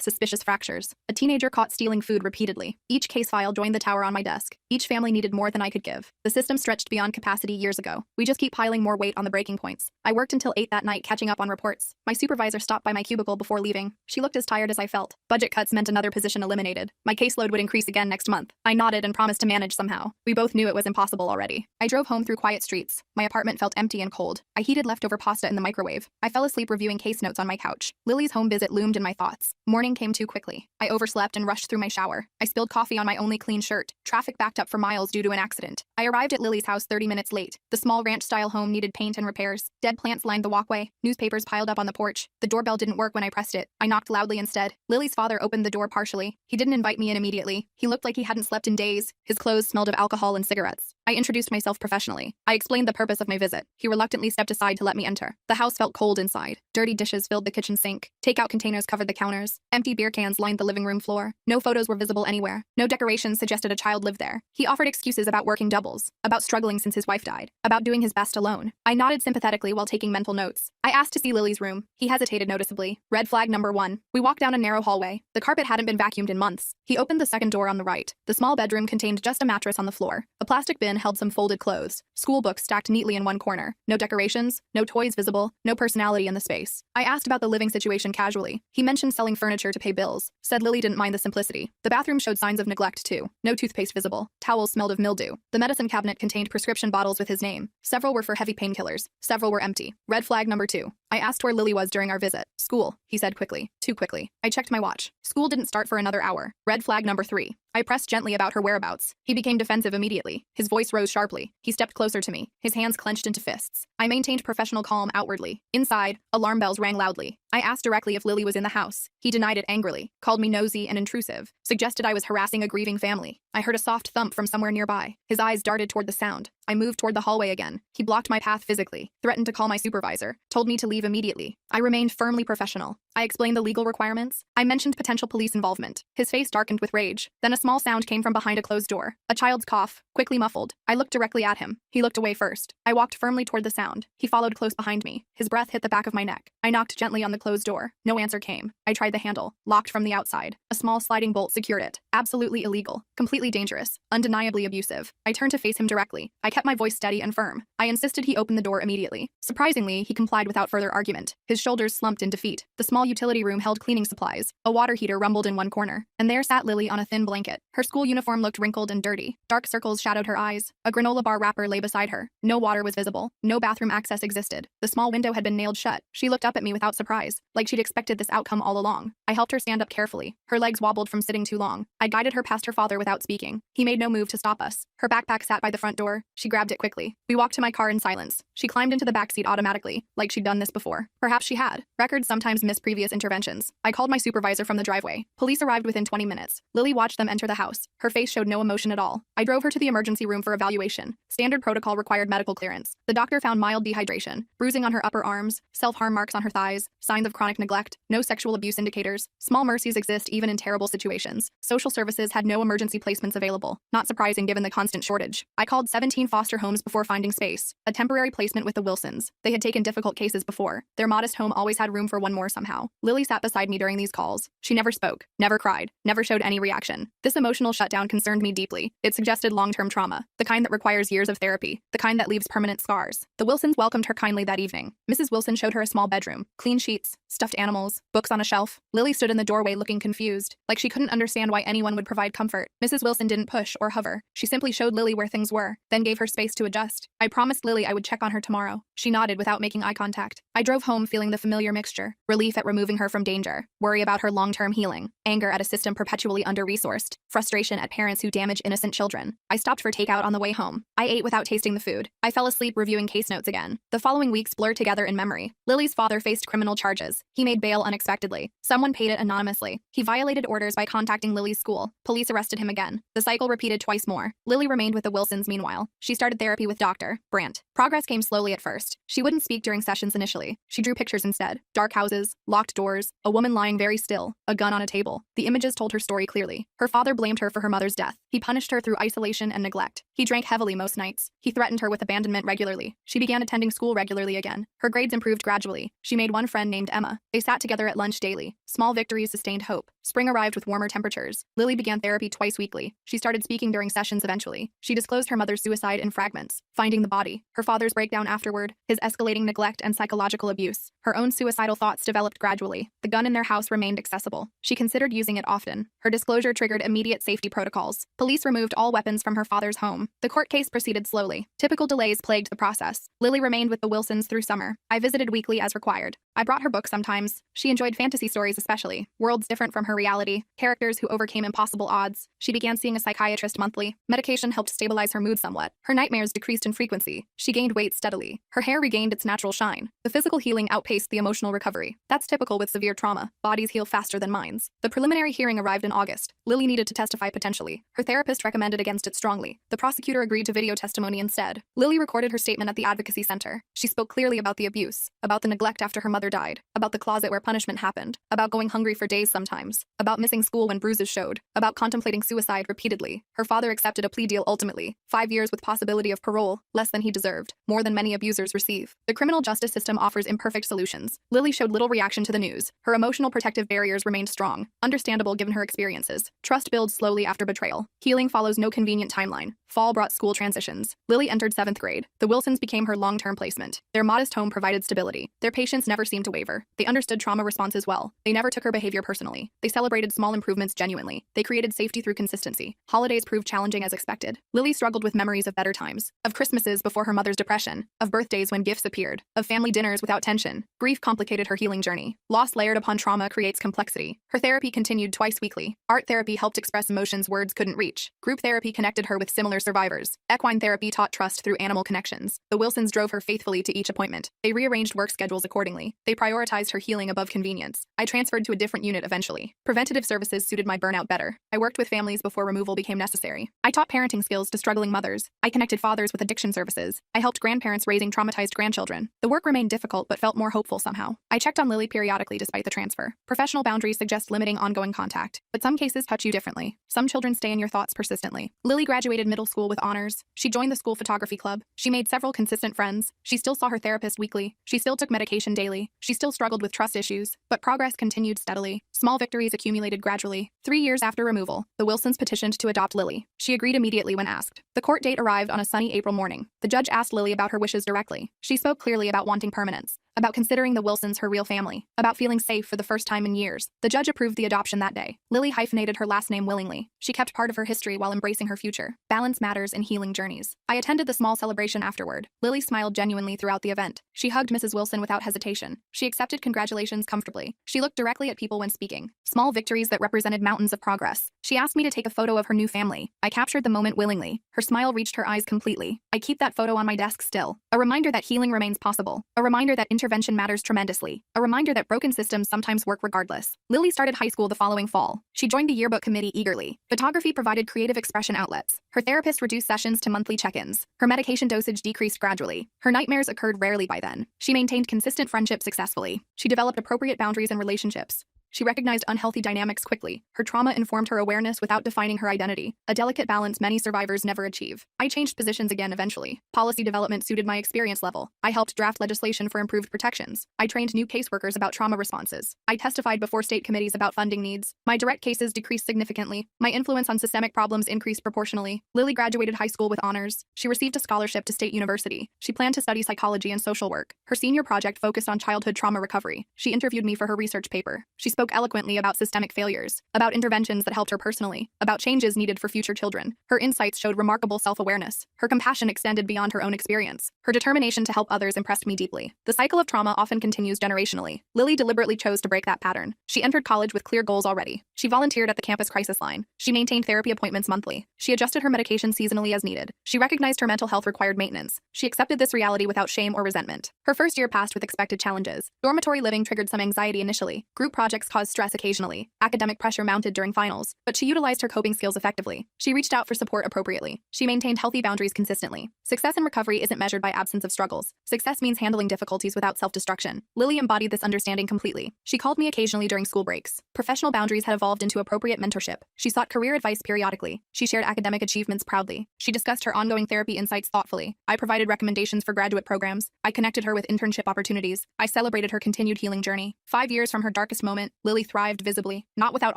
suspicious fractures. A teenager caught stealing food repeatedly. Each case file joined the tower on my desk. Each family needed more than I could give. The system stretched beyond capacity years ago. We just keep piling more weight on the breaking points. I worked until 8 that night catching up on reports. My supervisor stopped by my cubicle before leaving. She looked as tired as I felt. Budget cuts meant another position eliminated. My caseload would increase again next month. I nodded and promised to manage somehow. We both knew it was impossible already. I drove home through quiet streets. My apartment felt empty and cold. I heated leftover pasta in the microwave. I fell asleep reviewing case notes on my couch. Lily's home visit loomed in my thoughts. Morning came too quickly. I overslept and rushed through my shower. I spilled coffee on my only clean shirt. Traffic backed up for miles due to an accident. I arrived at Lily's house 30 minutes late. The small ranch-style home needed paint and repairs. Dead plants lined the walkway. Newspapers piled up on the porch. The doorbell didn't work when I pressed it. I knocked loudly instead. Lily's father opened the door partially. He didn't invite me in immediately. He looked like he hadn't slept in days. His clothes smelled of alcohol and cigarettes. I introduced myself professionally. I explained the purpose of my visit. He reluctantly stepped aside to let me enter. The house felt cold inside. Dirty dishes filled the kitchen sink. Takeout containers covered the counters. Empty beer cans lined the living room floor. No photos were visible anywhere. No decorations suggested a child lived there. He offered excuses about working doubles, about struggling since his wife died, about doing his best alone. I nodded sympathetically while taking mental notes. I asked to see Lily's room. He hesitated noticeably. Red flag number 1. We walked down a narrow hallway. The carpet hadn't been vacuumed in months. He opened the second door on the right. The small bedroom contained just a mattress on the floor. A plastic bin held some folded clothes. School books stacked neatly in one corner. No decorations, no toys visible, no personality in the space. I asked about the living situation casually. He mentioned selling furniture to pay bills. Said Lily didn't mind the simplicity. The bathroom showed signs of neglect too. No toothpaste visible. Towels smelled of mildew. The medicine cabinet contained prescription bottles with his name. Several were for heavy painkillers. Several were empty. Red flag number 2. I asked where Lily was during our visit. School, he said quickly. Too quickly. I checked my watch. School didn't start for another hour. Red flag number 3. I pressed gently about her whereabouts. He became defensive immediately. His voice rose sharply. He stepped closer to me, his hands clenched into fists. I maintained professional calm outwardly. Inside, alarm bells rang loudly. I asked directly if Lily was in the house. He denied it angrily, called me nosy and intrusive, suggested I was harassing a grieving family. I heard a soft thump from somewhere nearby. His eyes darted toward the sound. I moved toward the hallway again. He blocked my path physically, threatened to call my supervisor, told me to leave immediately. I remained firmly professional. I explained the legal requirements. I mentioned potential police involvement. His face darkened with rage. Then a small sound came from behind a closed door. A child's cough, quickly muffled. I looked directly at him. He looked away first. I walked firmly toward the sound. He followed close behind me. His breath hit the back of my neck. I knocked gently on the closed door. No answer came. I tried the handle. Locked from the outside. A small sliding bolt secured it. Absolutely illegal. Completely dangerous. Undeniably abusive. I turned to face him directly. I kept my voice steady and firm. I insisted he open the door immediately. Surprisingly, he complied without further argument. His shoulders slumped in defeat. The small utility room held cleaning supplies. A water heater rumbled in one corner. And there sat Lily on a thin blanket. Her school uniform looked wrinkled and dirty. Dark circles shadowed her eyes. A granola bar wrapper lay beside her. No water was visible. No bathroom access existed. The small window had been nailed shut. She looked up at me without surprise, like she'd expected this outcome all along. I helped her stand up carefully. Her legs wobbled from sitting too long. I guided her past her father without speaking. He made no move to stop us. Her backpack sat by the front door. She grabbed it quickly. We walked to my car in silence. She climbed into the backseat automatically, like she'd done this before. Perhaps she had. Records sometimes miss previous interventions. I called my supervisor from the driveway. Police arrived within 20 minutes. Lily watched them enter the house. Her face showed no emotion at all. I drove her to the emergency room for evaluation. Standard protocol required medical clearance. The doctor found mild dehydration, bruising on her upper arms, self-harm marks on her thighs, signs of chronic neglect, no sexual abuse indicators. Small mercies exist even in terrible situations. Social services had no emergency placements available. Not surprising given the constant shortage. I called 17 foster homes before finding space. A temporary placement with the Wilsons. They had taken difficult cases before. Their modest home always had room for one more somehow. Lily sat beside me during these calls. She never spoke, never cried, never showed any reaction. This emotional shutdown concerned me deeply. It suggested long-term trauma, the kind that requires years of therapy, the kind that leaves permanent scars. The Wilsons welcomed her kindly that evening. Mrs. Wilson showed her a small bedroom, clean sheets, stuffed animals, books on a shelf. Lily stood in the doorway looking confused, like she couldn't understand why anyone would provide comfort. Mrs. Wilson didn't push or hover. She simply showed Lily where things were, then gave her space to adjust. I promised Lily I would check on her tomorrow. She nodded without making eye contact. I drove home feeling the familiar mixture: relief at removing her from danger, worry about her long-term healing, anger at a system perpetually under-resourced, frustration at parents who damage innocent children. I stopped for takeout on the way home. I ate without tasting the food. I fell asleep reviewing case notes again. The following weeks blurred together in memory. Lily's father faced criminal charges. charges. He made bail unexpectedly. Someone paid it anonymously. He violated orders by contacting Lily's school. Police arrested him again. The cycle repeated twice more. Lily remained with the Wilsons meanwhile. She started therapy with Dr. Brandt. Progress came slowly at first. She wouldn't speak during sessions initially. She drew pictures instead. Dark houses, locked doors, a woman lying very still, a gun on a table. The images told her story clearly. Her father blamed her for her mother's death. He punished her through isolation and neglect. He drank heavily most nights. He threatened her with abandonment regularly. She began attending school regularly again. Her grades improved gradually. She made one friend named Emma. They sat together at lunch daily. Small victories sustained hope. Spring arrived with warmer temperatures. Lily began therapy twice weekly. She started speaking during sessions eventually. She disclosed her mother's suicide in fragments, finding the body, her father's breakdown afterward, his escalating neglect and psychological abuse. Her own suicidal thoughts developed gradually. The gun in their house remained accessible. She considered using it often. Her disclosure triggered immediate safety protocols. Police removed all weapons from her father's home. The court case proceeded slowly. Typical delays plagued the process. Lily remained with the Wilsons through summer. I visited weekly as required. I brought her books sometimes. She enjoyed fantasy stories especially, worlds different from her reality, characters who overcame impossible odds. She began seeing a psychiatrist monthly. Medication helped stabilize her mood somewhat. Her nightmares decreased in frequency. She gained weight steadily. Her hair regained its natural shine. The physical healing outpaced the emotional recovery. That's typical with severe trauma. Bodies heal faster than minds. The preliminary hearing arrived in August. Lily needed to testify potentially. Her therapist recommended against it strongly. The prosecutor agreed to video testimony instead. Lily recorded her statement at the advocacy center. She spoke clearly about the abuse, about the neglect after her mother died, about the closet where punishment happened, about going hungry for days sometimes, about missing school when bruises showed, about contemplating suicide repeatedly. Her father accepted a plea deal ultimately. 5 years with possibility of parole, less than he deserved, more than many abusers receive. The criminal justice system offers imperfect solutions. Lily showed little reaction to the news. Her emotional protective barriers remained strong, understandable given her experiences. Trust builds slowly after betrayal. Healing follows no convenient timeline. Fall brought school transitions. Lily entered 7th grade. The Wilsons became her long-term placement. Their modest home provided stability. Their patience never seemed to waver. They understood trauma responses well. They never took her behavior personally. They celebrated small improvements genuinely. They created safety through consistency. Holidays proved challenging as expected. Lily struggled with memories of better times, of Christmases before her mother's depression, of birthdays when gifts appeared, of family dinners without tension. Grief complicated her healing journey. Loss layered upon trauma creates complexity. Her therapy continued twice weekly. Art therapy helped express emotions words couldn't reach. Group therapy connected her with similar survivors. Equine therapy taught trust through animal connections. The Wilsons drove her faithfully to each appointment. They rearranged work schedules accordingly. They prioritized her healing above convenience. I transferred to a different unit eventually. Preventative services suited my burnout better. I worked with families before removal became necessary. I taught parenting skills to struggling mothers. I connected fathers with addiction services. I helped grandparents raising traumatized grandchildren. The work remained difficult but felt more hopeful somehow. I checked on Lily periodically despite the transfer. Professional boundaries suggest limiting ongoing contact, but some cases touch you differently. Some children stay in your thoughts persistently. Lily graduated middle school with honors. She joined the school photography club. She made several consistent friends. She still saw her therapist weekly. She still took medication daily. She still struggled with trust issues, but progress continued steadily. Small victories accumulated gradually. 3 years after removal, the Wilsons petitioned to adopt Lily. She agreed immediately when asked. The court date arrived on a sunny April morning. The judge asked Lily about her wishes directly. She spoke clearly about wanting permanence, about considering the Wilsons her real family, about feeling safe for the first time in years. The judge approved the adoption that day. Lily hyphenated her last name willingly. She kept part of her history while embracing her future. Balance matters in healing journeys. I attended the small celebration afterward. Lily smiled genuinely throughout the event. She hugged Mrs. Wilson without hesitation. She accepted congratulations comfortably. She looked directly at people when speaking. Small victories that represented mountains of progress. She asked me to take a photo of her new family. I captured the moment willingly. Her smile reached her eyes completely. I keep that photo on my desk still. A reminder that healing remains possible. A reminder that intervention matters tremendously. A reminder that broken systems sometimes work regardless. Lily started high school the following fall. She joined the yearbook committee eagerly. Photography provided creative expression outlets. Her therapist reduced sessions to monthly check-ins. Her medication dosage decreased gradually. Her nightmares occurred rarely by then. She maintained consistent friendships successfully. She developed appropriate boundaries in relationships. She recognized unhealthy dynamics quickly. Her trauma informed her awareness without defining her identity, a delicate balance many survivors never achieve. I changed positions again eventually. Policy development suited my experience level. I helped draft legislation for improved protections. I trained new caseworkers about trauma responses. I testified before state committees about funding needs. My direct cases decreased significantly. My influence on systemic problems increased proportionally. Lily graduated high school with honors. She received a scholarship to State University. She planned to study psychology and social work. Her senior project focused on childhood trauma recovery. She interviewed me for her research paper. She spoke eloquently about systemic failures, about interventions that helped her personally, about changes needed for future children. Her insights showed remarkable self-awareness. Her compassion extended beyond her own experience. Her determination to help others impressed me deeply. The cycle of trauma often continues generationally. Lily deliberately chose to break that pattern. She entered college with clear goals already. She volunteered at the campus crisis line. She maintained therapy appointments monthly. She adjusted her medication seasonally as needed. She recognized her mental health required maintenance. She accepted this reality without shame or resentment. Her first year passed with expected challenges. Dormitory living triggered some anxiety initially. Group projects caused stress occasionally. Academic pressure mounted during finals. But she utilized her coping skills effectively. She reached out for support appropriately. She maintained healthy boundaries consistently. Success in recovery isn't measured by absence of struggles. Success means handling difficulties without self-destruction. Lily embodied this understanding completely. She called me occasionally during school breaks. Professional boundaries had evolved into appropriate mentorship. She sought career advice periodically. She shared academic achievements proudly. She discussed her ongoing therapy insights thoughtfully. I provided recommendations for graduate programs. I connected her with internship opportunities. I celebrated her continued healing journey. 5 years from her darkest moment, Lily thrived visibly. Not without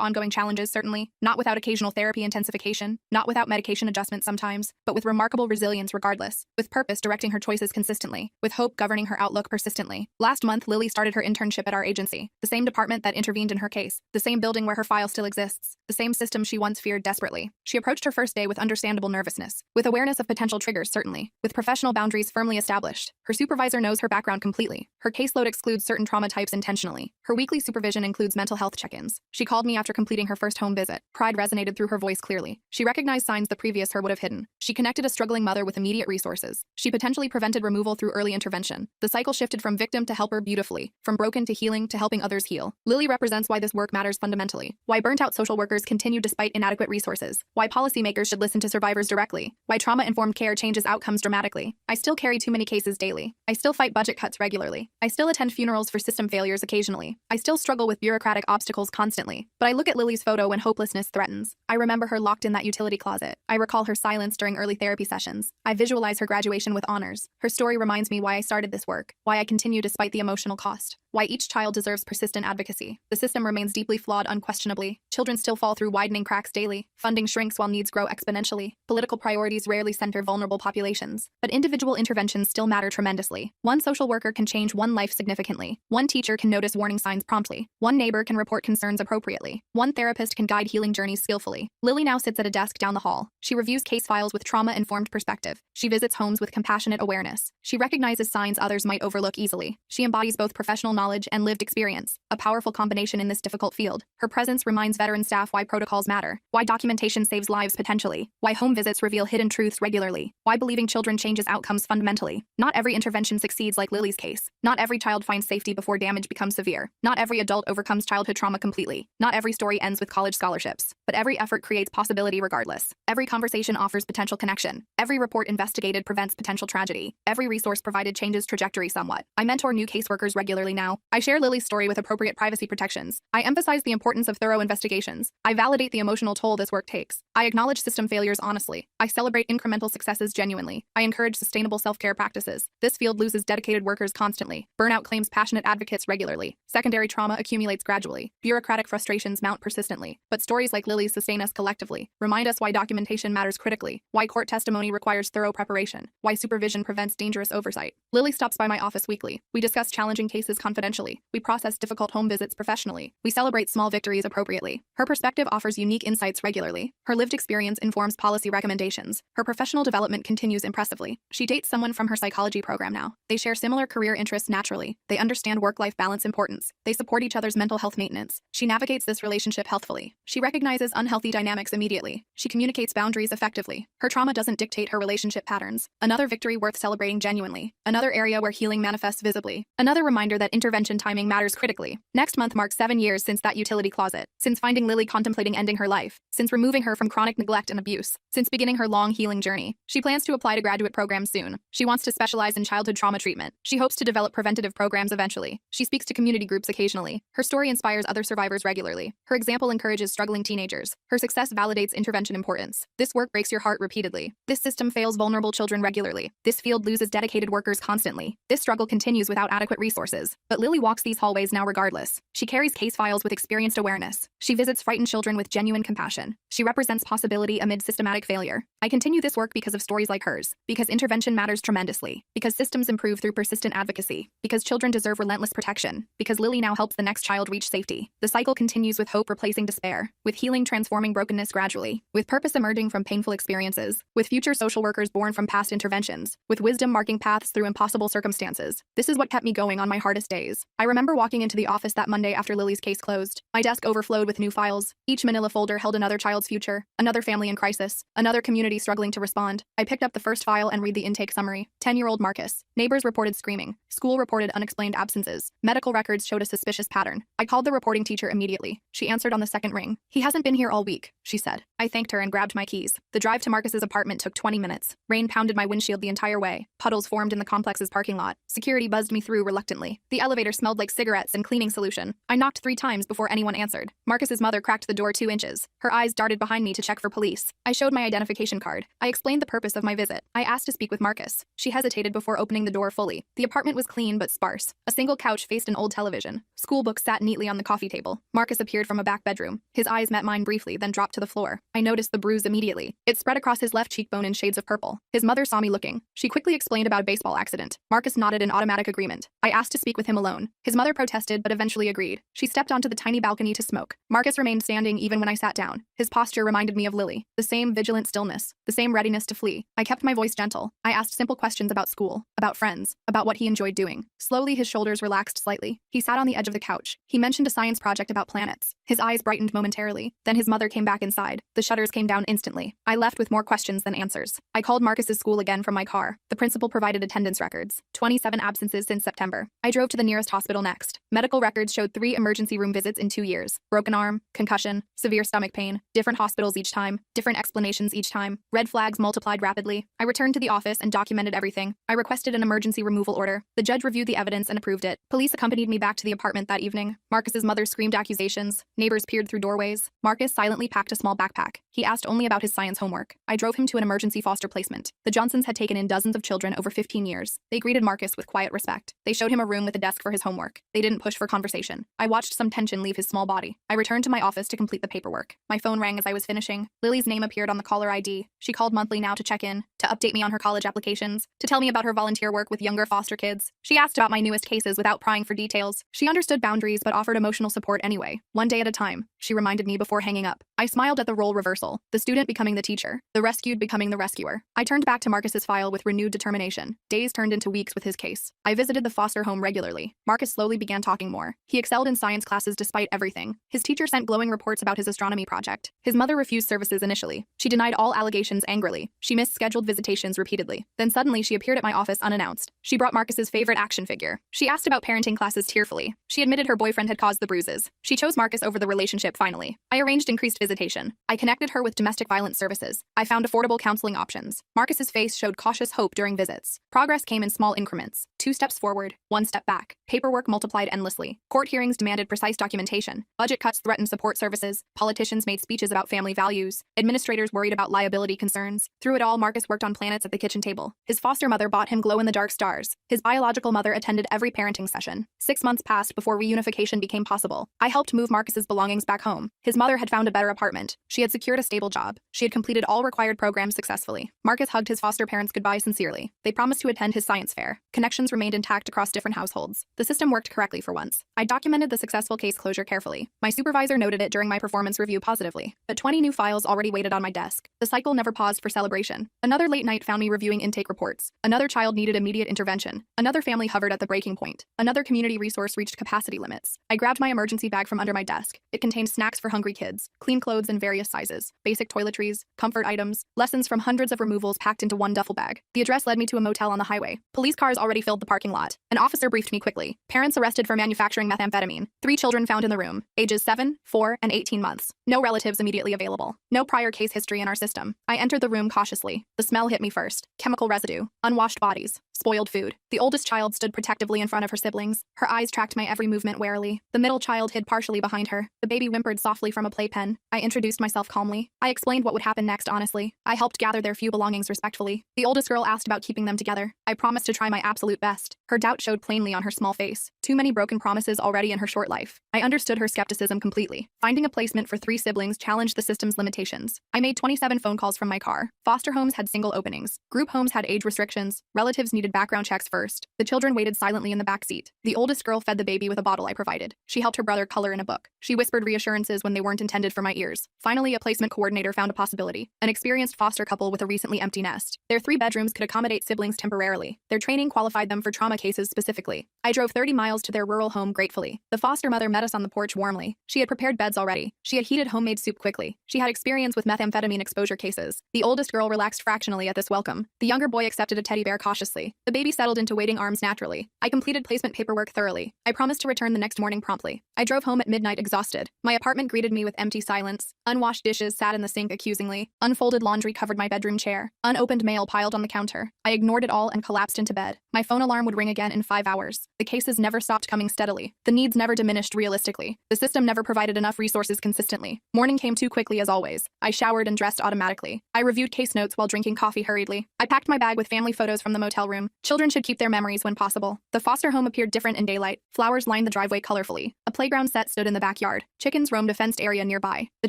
ongoing challenges, certainly. Not without occasional therapy intensification. Not without medication adjustment sometimes. But with remarkable resilience regardless. With purpose directing her choices consistently. With hope governing her outlook persistently. Last month, Lily started her internship at our agency. The same department that intervened in her case. The same building where her file still exists. The same system she once feared desperately. She approached her first day with understandable nervousness. With awareness of potential triggers, certainly. With professional boundaries firmly established. Her supervisor knows her background completely. Her caseload excludes certain trauma types intentionally. Her weekly supervision includes mental health check-ins. She called me after completing her first home visit. Pride resonated through her voice clearly. She recognized signs the previous her would have hidden. She connected a struggling mother with immediate resources. She potentially prevented removal through early intervention. The cycle shifted from victim to helper beautifully. From broken to healing to helping others heal. Lily represents why this work matters fundamentally. Why burnt-out social workers continue despite inadequate resources. Why policymakers should listen to survivors directly. Why trauma-informed care changes outcomes dramatically. I still carry too many cases daily. I still fight budget cuts regularly. I still attend funerals for system failures occasionally. I still struggle with bureaucratic obstacles constantly. But I look at Lily's photo when hopelessness threatens. I remember her locked in that utility closet. I recall her silence during early therapy sessions. I visualize her graduation with honors. Her story reminds me why I started this work. Why I continue despite the emotional cost. Why each child deserves persistent advocacy. The system remains deeply flawed unquestionably. Children still fall through widening cracks daily. Funding shrinks while needs grow exponentially. Political priorities rarely center vulnerable populations. But individual interventions still matter tremendously. One social worker can change one life significantly. One teacher can notice warning signs promptly. One neighbor can report concerns appropriately. One therapist can guide healing journeys skillfully. Lily now sits at a desk down the hall. She reviews case files with trauma-informed perspective. She visits homes with compassionate awareness. She recognizes signs others might overlook easily. She embodies both professional knowledge and lived experience, a powerful combination in this difficult field. Her presence reminds veteran staff why protocols matter, why documentation saves lives potentially, why home visits reveal hidden truths regularly, why believing children changes outcomes fundamentally. Not every intervention succeeds like Lily's case. Not every child finds safety before damage becomes severe. Not every adult overcomes childhood trauma completely. Not every story ends with college scholarships. But every effort creates possibility regardless. Every conversation offers potential connection. Every report investigated prevents potential tragedy. Every resource provided changes trajectory somewhat. I mentor new caseworkers regularly now. I share Lily's story with appropriate privacy protections. I emphasize the importance of thorough investigations. I validate the emotional toll this work takes. I acknowledge system failures honestly. I celebrate incremental successes genuinely. I encourage sustainable self-care practices. This field loses dedicated workers constantly. Burnout claims passionate advocates regularly. Secondary trauma accumulates gradually. Bureaucratic frustrations mount persistently. But stories like Lily's sustain us collectively. Remind us why documentation matters critically. Why court testimony requires thorough preparation. Why supervision prevents dangerous oversight. Lily stops by my office weekly. We discuss challenging cases confidentially. We process difficult home visits professionally. We celebrate small victories appropriately. Her perspective offers unique insights regularly. Her lived experience informs policy recommendations. Her professional development continues impressively. She dates someone from her psychology program now. They share similar career interests naturally. They understand work-life balance importance. They support each other's mental health maintenance. She navigates this relationship healthfully. She recognizes unhealthy dynamics immediately. She communicates boundaries effectively. Her trauma doesn't dictate her relationship patterns. Another victory worth celebrating genuinely. Another area where healing manifests visibly. Another reminder that intervention timing matters critically. Next month marks 7 years since that utility closet. Since finding Lily contemplating ending her life. Since removing her from chronic neglect and abuse. Since beginning her long healing journey. She plans to apply to graduate programs soon. She wants to specialize in childhood trauma treatment. She hopes to develop preventative programs eventually. She speaks to community groups occasionally. Her story inspires other survivors regularly. Her example encourages struggling teenagers. Her success validates intervention importance. This work breaks your heart repeatedly. This system fails vulnerable children regularly. This field loses dedicated workers constantly. This struggle continues without adequate resources. But But Lily walks these hallways now regardless. She carries case files with experienced awareness. She visits frightened children with genuine compassion. She represents possibility amid systematic failure. I continue this work because of stories like hers, because intervention matters tremendously, because systems improve through persistent advocacy, because children deserve relentless protection, because Lily now helps the next child reach safety. The cycle continues with hope replacing despair, with healing transforming brokenness gradually, with purpose emerging from painful experiences, with future social workers born from past interventions, with wisdom marking paths through impossible circumstances. This is what kept me going on my hardest days. I remember walking into the office that Monday after Lily's case closed. My desk overflowed with new files. Each manila folder held another child's future, another family in crisis, another community struggling to respond. I picked up the first file and read the intake summary. 10-year-old Marcus. Neighbors reported screaming. School reported unexplained absences. Medical records showed a suspicious pattern. I called the reporting teacher immediately. She answered on the second ring. He hasn't been here all week, she said. I thanked her and grabbed my keys. The drive to Marcus's apartment took 20 minutes. Rain pounded my windshield the entire way. Puddles formed in the complex's parking lot. Security buzzed me through reluctantly. The elevator smelled like cigarettes and cleaning solution. I knocked 3 times before anyone answered. Marcus's mother cracked the door 2 inches. Her eyes darted behind me to check for police. I showed my identification card. I explained the purpose of my visit. I asked to speak with Marcus. She hesitated before opening the door fully. The apartment was clean but sparse. A single couch faced an old television. School books sat neatly on the coffee table. Marcus appeared from a back bedroom. His eyes met mine briefly, then dropped to the floor. I noticed the bruise immediately. It spread across his left cheekbone in shades of purple. His mother saw me looking. She quickly explained about a baseball accident. Marcus nodded in automatic agreement. I asked to speak with him alone. His mother protested but eventually agreed. She stepped onto the tiny balcony to smoke. Marcus remained standing even when I sat down. His posture reminded me of Lily. The same vigilant stillness. The same readiness to flee. I kept my voice gentle. I asked simple questions about school, about friends, about what he enjoyed doing. Slowly, his shoulders relaxed slightly. He sat on the edge of the couch. He mentioned a science project about planets. His eyes brightened momentarily. Then his mother came back inside. The shutters came down instantly. I left with more questions than answers. I called Marcus's school again from my car. The principal provided attendance records. 27 absences since September. I drove to the nearest hospital next. Medical records showed 3 emergency room visits in 2 years. Broken arm, concussion, severe stomach pain, different hospitals each time, different explanations each time. Red flags multiplied rapidly. I returned to the office and documented everything. I requested an emergency removal order. The judge reviewed the evidence and approved it. Police accompanied me back to the apartment that evening. Marcus's mother screamed accusations. Neighbors peered through doorways. Marcus silently packed a small backpack. He asked only about his science homework. I drove him to an emergency foster placement. The Johnsons had taken in dozens of children over 15 years. They greeted Marcus with quiet respect. They showed him a room with a desk for his homework. They didn't push for conversation. I watched some tension leave his small body. I returned to my office to complete the paperwork. My phone rang as I was finishing. Lily's name appeared on the caller ID. She called monthly now to check in, to update me on her college applications, to tell me about her volunteer work with younger foster kids. She asked about my newest cases without prying for details. She understood boundaries but offered emotional support anyway. One day at a time, she reminded me before hanging up. I smiled at the role reversal, the student becoming the teacher, the rescued becoming the rescuer. I turned back to Marcus's file with renewed determination. Days turned into weeks with his case. I visited the foster home regularly. Marcus slowly began talking more. He excelled in science classes despite everything. His teacher sent glowing reports about his astronomy project. His mother refused services initially. She denied all allegations angrily. She missed scheduled visitations repeatedly. Then suddenly she appeared at my office unannounced. She brought Marcus's favorite action figure. She asked about parenting classes tearfully. She admitted her boyfriend had caused the bruises. She chose Marcus over the relationship finally. I arranged increased visitation. I connected her with domestic violence services. I found affordable counseling options. Marcus's face showed cautious hope during visits. Progress came in small increments. 2 steps forward, 1 step back. Paperwork multiplied endlessly. Court hearings demanded precise documentation. Budget cuts threatened support services. Politicians made speeches about family values. Administrators worried about liability concerns. Through it all, Marcus worked on planets at the kitchen table. His foster mother bought him glow-in-the-dark stars. His biological mother attended every parenting session. 6 months passed before reunification became possible. I helped move Marcus's belongings back home. His mother had found a better apartment. She had secured a stable job. She had completed all required programs successfully. Marcus hugged his foster parents goodbye sincerely. They promised to attend his science fair. Connections remained intact across different households. The system worked correctly for once. I documented the successful case closure carefully. My supervisor noted it during my performance review positively. But 20 new files already waited on my desk. The cycle never paused for celebration. Another late night found me reviewing intake reports. Another child needed immediate intervention. Another family hovered at the breaking point. Another community resource reached capacity limits. I grabbed my emergency bag from under my desk. It contained snacks for hungry kids, clean clothes in various sizes, basic toiletries, comfort items, lessons from hundreds of removals packed into one duffel bag. The address led me to a motel on the highway. Police cars already filled the parking lot. An officer briefed me quickly. Parents arrested for manufacturing methamphetamine. 3 children found in the room, ages 7, 4, and 18 months. No relatives immediately available. No prior case history in our system. I entered the room cautiously. The smell hit me first. Chemical residue, unwashed bodies, spoiled food. The oldest child stood protectively in front of her siblings. Her eyes tracked my every movement warily. The middle child hid partially behind her. The baby whimpered softly from a playpen. I introduced myself calmly. I explained what would happen next honestly. I helped gather their few belongings respectfully. The oldest girl asked about keeping them together. I promised to try my absolute best. Her doubt showed plainly on her small face. Too many broken promises already in her short life. I understood her skepticism completely. Finding a placement for 3 siblings challenged the system's limitations. I made 27 phone calls from my car. Foster homes had single openings. Group homes had age restrictions. Relatives needed background checks first. The children waited silently in the back seat. The oldest girl fed the baby with a bottle I provided. She helped her brother color in a book. She whispered reassurances when they weren't intended for my ears. Finally, a placement coordinator found a possibility. An experienced foster couple with a recently empty nest. Their 3 bedrooms could accommodate siblings temporarily. Their training qualified them for trauma cases specifically. I drove 30 miles to their rural home gratefully. The foster mother met us on the porch warmly. She had prepared beds already. She had heated homemade soup quickly. She had experience with methamphetamine exposure cases. The oldest girl relaxed fractionally at this welcome. The younger boy accepted a teddy bear cautiously. The baby settled into waiting arms naturally. I completed placement paperwork thoroughly. I promised to return the next morning promptly. I drove home at midnight exhausted. My apartment greeted me with empty silence. Unwashed dishes sat in the sink accusingly. Unfolded laundry covered my bedroom chair. Unopened mail piled on the counter. I ignored it all and collapsed into bed. My phone alarm would ring again in 5 hours. The cases never stopped coming steadily. The needs never diminished realistically. The system never provided enough resources consistently. Morning came too quickly as always. I showered and dressed automatically. I reviewed case notes while drinking coffee hurriedly. I packed my bag with family photos from the motel room. Children should keep their memories when possible. The foster home appeared different in daylight. Flowers lined the driveway colorfully. A playground set stood in the backyard. Chickens roamed a fenced area nearby. The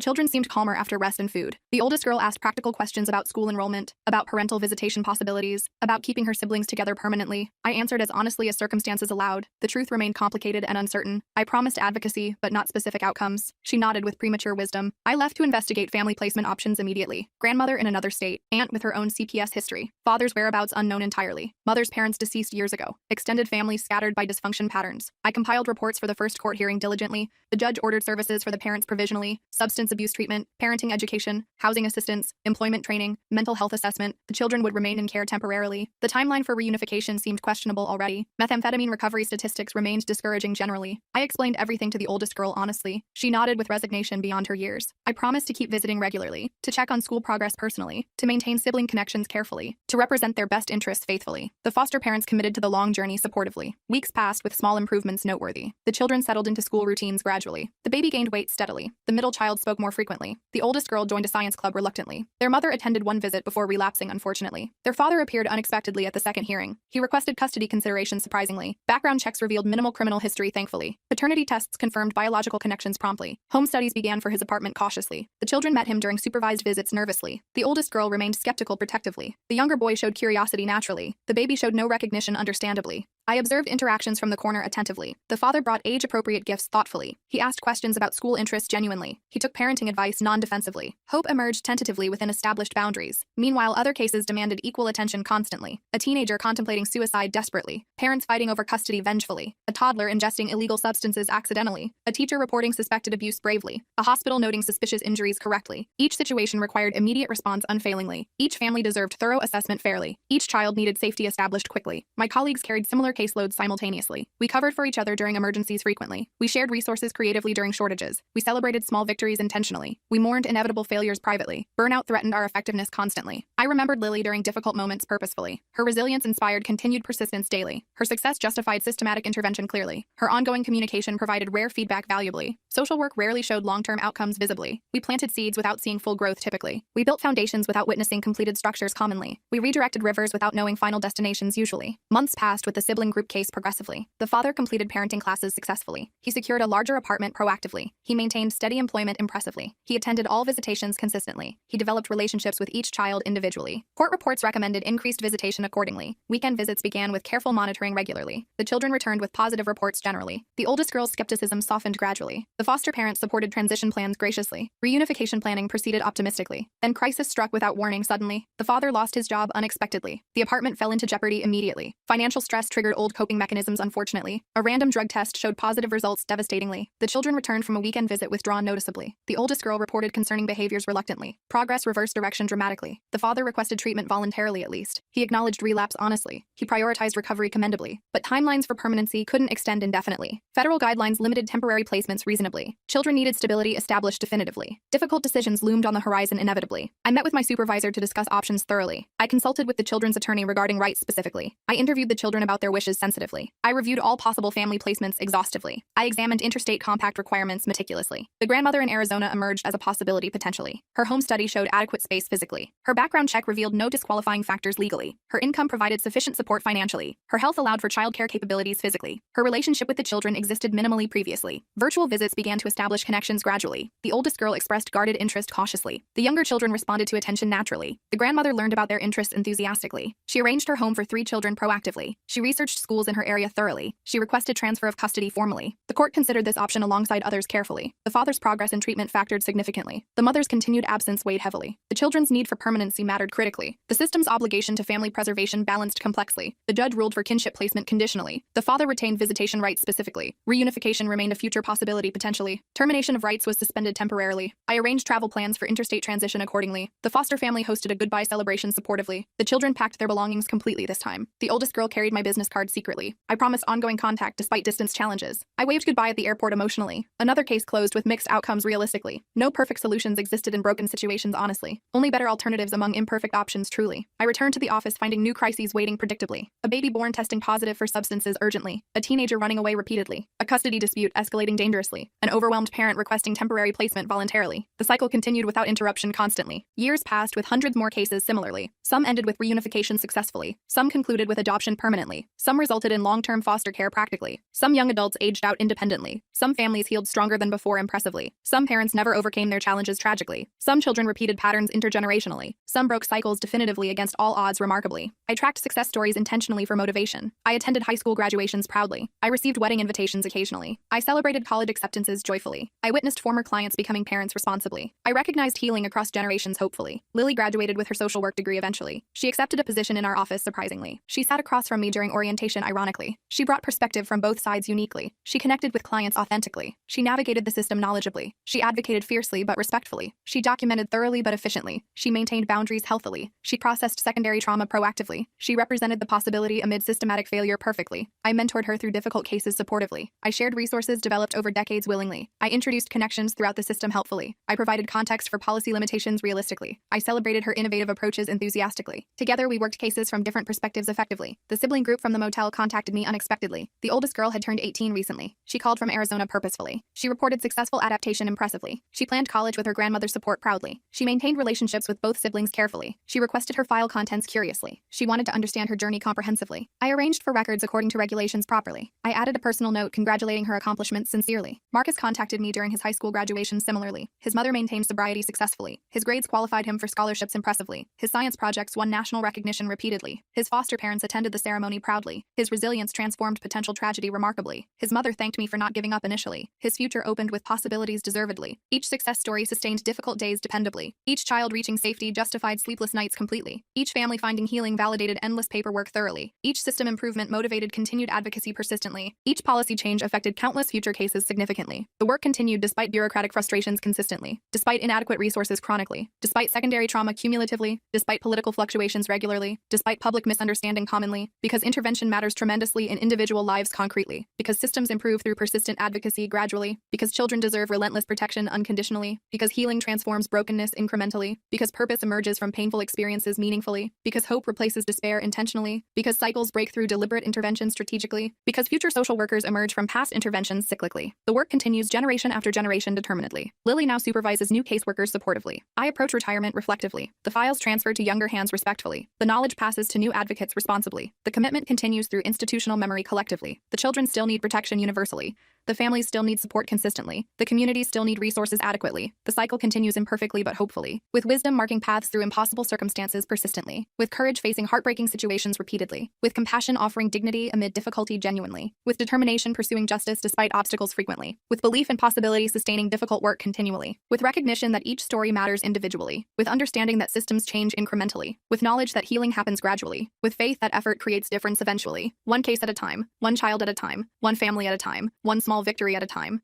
children seemed calmer after rest and food. The oldest girl asked practical questions about school enrollment, about parental visitation possibilities, about keeping her siblings together permanently. I answered as honestly as circumstances allowed. The truth remained complicated and uncertain. I promised advocacy, but not specific outcomes. She nodded with premature wisdom. I left to investigate family placement options immediately. Grandmother in another state. Aunt with her own CPS history. Father's whereabouts unknown entirely. Mother's parents deceased years ago. Extended families scattered by dysfunction patterns. I compiled reports for the first court hearing diligently. The judge ordered services for the parents provisionally, substance abuse treatment, parenting education, housing assistance, employment training, mental health assessment. The children would remain in care temporarily. The timeline for reunification seemed questionable already. Methamphetamine recovery statistics remained discouraging generally. I explained everything to the oldest girl honestly. She nodded with resignation beyond her years. I promised to keep visiting regularly, to check on school progress personally, to maintain sibling connections carefully, to represent their best interests faithfully. The foster parents committed to the long journey supportively. Weeks passed with small improvements noteworthy. The children settled into school routines gradually. The baby gained weight steadily. The middle child spoke more frequently. The oldest girl joined a science club reluctantly. Their mother attended one visit before relapsing unfortunately. Their father appeared unexpectedly at the second hearing. He requested custody consideration surprisingly. Background checks revealed minimal criminal history thankfully. Paternity tests confirmed biological connections promptly. Home studies began for his apartment cautiously. The children met him during supervised visits nervously. The oldest girl remained skeptical protectively. The younger boy showed curiosity naturally. The baby showed no recognition understandably. I observed interactions from the corner attentively. The father brought age-appropriate gifts thoughtfully. He asked questions about school interests genuinely. He took parenting advice non-defensively. Hope emerged tentatively within established boundaries. Meanwhile, other cases demanded equal attention constantly. A teenager contemplating suicide desperately. Parents fighting over custody vengefully. A toddler ingesting illegal substances accidentally. A teacher reporting suspected abuse bravely. A hospital noting suspicious injuries correctly. Each situation required immediate response unfailingly. Each family deserved thorough assessment fairly. Each child needed safety established quickly. My colleagues carried similar caseloads simultaneously. We covered for each other during emergencies frequently. We shared resources creatively during shortages. We celebrated small victories intentionally. We mourned inevitable failures privately. Burnout threatened our effectiveness constantly. I remembered Lily during difficult moments purposefully. Her resilience inspired continued persistence daily. Her success justified systematic intervention clearly. Her ongoing communication provided rare feedback valuably. Social work rarely showed long-term outcomes visibly. We planted seeds without seeing full growth typically. We built foundations without witnessing completed structures commonly. We redirected rivers without knowing final destinations usually. Months passed with the sibling group case progressively. The father completed parenting classes successfully. He secured a larger apartment proactively. He maintained steady employment impressively. He attended all visitations consistently. He developed relationships with each child individually. Court reports recommended increased visitation accordingly. Weekend visits began with careful monitoring regularly. The children returned with positive reports generally. The oldest girl's skepticism softened gradually. The foster parents supported transition plans graciously. Reunification planning proceeded optimistically. Then crisis struck without warning suddenly. The father lost his job unexpectedly. The apartment fell into jeopardy immediately. Financial stress triggered old coping mechanisms unfortunately. A random drug test showed positive results devastatingly. The children returned from a weekend visit withdrawn noticeably. The oldest girl reported concerning behaviors reluctantly. Progress reversed direction dramatically. The father requested treatment voluntarily at least. He acknowledged relapse honestly. He prioritized recovery commendably. But timelines for permanency couldn't extend indefinitely. Federal guidelines limited temporary placements reasonably. Children needed stability established definitively. Difficult decisions loomed on the horizon inevitably. I met with my supervisor to discuss options thoroughly. I consulted with the children's attorney regarding rights specifically. I interviewed the children about their wishes wishes sensitively. I reviewed all possible family placements exhaustively. I examined interstate compact requirements meticulously. The grandmother in Arizona emerged as a possibility potentially. Her home study showed adequate space physically. Her background check revealed no disqualifying factors legally. Her income provided sufficient support financially. Her health allowed for childcare capabilities physically. Her relationship with the children existed minimally previously. Virtual visits began to establish connections gradually. The oldest girl expressed guarded interest cautiously. The younger children responded to attention naturally. The grandmother learned about their interests enthusiastically. She arranged her home for 3 children proactively. She researched schools in her area thoroughly. She requested transfer of custody formally. The court considered this option alongside others carefully. The father's progress in treatment factored significantly. The mother's continued absence weighed heavily. The children's need for permanency mattered critically. The system's obligation to family preservation balanced complexly. The judge ruled for kinship placement conditionally. The father retained visitation rights specifically. Reunification remained a future possibility potentially. Termination of rights was suspended temporarily. I arranged travel plans for interstate transition accordingly. The foster family hosted a goodbye celebration supportively. The children packed their belongings completely this time. The oldest girl carried my business card secretly. I promised ongoing contact despite distance challenges. I waved goodbye at the airport emotionally. Another case closed with mixed outcomes realistically. No perfect solutions existed in broken situations honestly. Only better alternatives among imperfect options truly. I returned to the office finding new crises waiting predictably. A baby born testing positive for substances urgently. A teenager running away repeatedly. A custody dispute escalating dangerously. An overwhelmed parent requesting temporary placement voluntarily. The cycle continued without interruption constantly. Years passed with hundreds more cases similarly. Some ended with reunification successfully. Some concluded with adoption permanently. Some resulted in long-term foster care practically. Some young adults aged out independently. Some families healed stronger than before impressively. Some parents never overcame their challenges tragically. Some children repeated patterns intergenerationally. Some broke cycles definitively against all odds remarkably. I tracked success stories intentionally for motivation. I attended high school graduations proudly. I received wedding invitations occasionally. I celebrated college acceptances joyfully. I witnessed former clients becoming parents responsibly. I recognized healing across generations hopefully. Lily graduated with her social work degree eventually. She accepted a position in our office surprisingly. She sat across from me during orientation ironically. She brought perspective from both sides uniquely. She connected with clients authentically. She navigated the system knowledgeably. She advocated fiercely but respectfully. She documented thoroughly but efficiently. She maintained boundaries healthily. She processed secondary trauma proactively. She represented the possibility amid systematic failure perfectly. I mentored her through difficult cases supportively. I shared resources developed over decades willingly. I introduced connections throughout the system helpfully. I provided context for policy limitations realistically. I celebrated her innovative approaches enthusiastically. Together we worked cases from different perspectives effectively. The sibling group from the motel contacted me unexpectedly. The oldest girl had turned 18 recently. She called from Arizona purposefully. She reported successful adaptation impressively. She planned college with her grandmother's support proudly. She maintained relationships with both siblings carefully. She requested her file contents curiously. She wanted to understand her journey comprehensively. I arranged for records according to regulations properly. I added a personal note congratulating her accomplishments sincerely. Marcus contacted me during his high school graduation similarly. His mother maintained sobriety successfully. His grades qualified him for scholarships impressively. His science projects won national recognition repeatedly. His foster parents attended the ceremony proudly. His resilience transformed potential tragedy remarkably. His mother thanked me for not giving up initially. His future opened with possibilities deservedly. Each success story sustained difficult days dependably. Each child reaching safety justified sleepless nights completely. Each family finding healing validated endless paperwork thoroughly. Each system improvement motivated continued advocacy persistently. Each policy change affected countless future cases significantly. The work continued despite bureaucratic frustrations consistently, despite inadequate resources chronically, despite secondary trauma cumulatively, despite political fluctuations regularly, despite public misunderstanding commonly, because intervention matters tremendously in individual lives concretely, because systems improve through persistent advocacy gradually, because children deserve relentless protection unconditionally, because healing transforms brokenness incrementally, because purpose emerges from painful experiences meaningfully, because hope replaces despair intentionally, because cycles break through deliberate intervention strategically, because future social workers emerge from past interventions cyclically. The work continues generation after generation determinedly. Lily now supervises new caseworkers supportively. I approach retirement reflectively. The files transfer to younger hands respectfully. The knowledge passes to new advocates responsibly. The commitment continues through institutional memory collectively. The children still need protection universally. The families still need support consistently. The communities still need resources adequately. The cycle continues imperfectly but hopefully, with wisdom marking paths through impossible circumstances persistently, with courage facing heartbreaking situations repeatedly, with compassion offering dignity amid difficulty genuinely, with determination pursuing justice despite obstacles frequently, with belief in possibility sustaining difficult work continually, with recognition that each story matters individually, with understanding that systems change incrementally, with knowledge that healing happens gradually, with faith that effort creates difference eventually, one case at a time, one child at a time, one family at a time, one small victory at a time.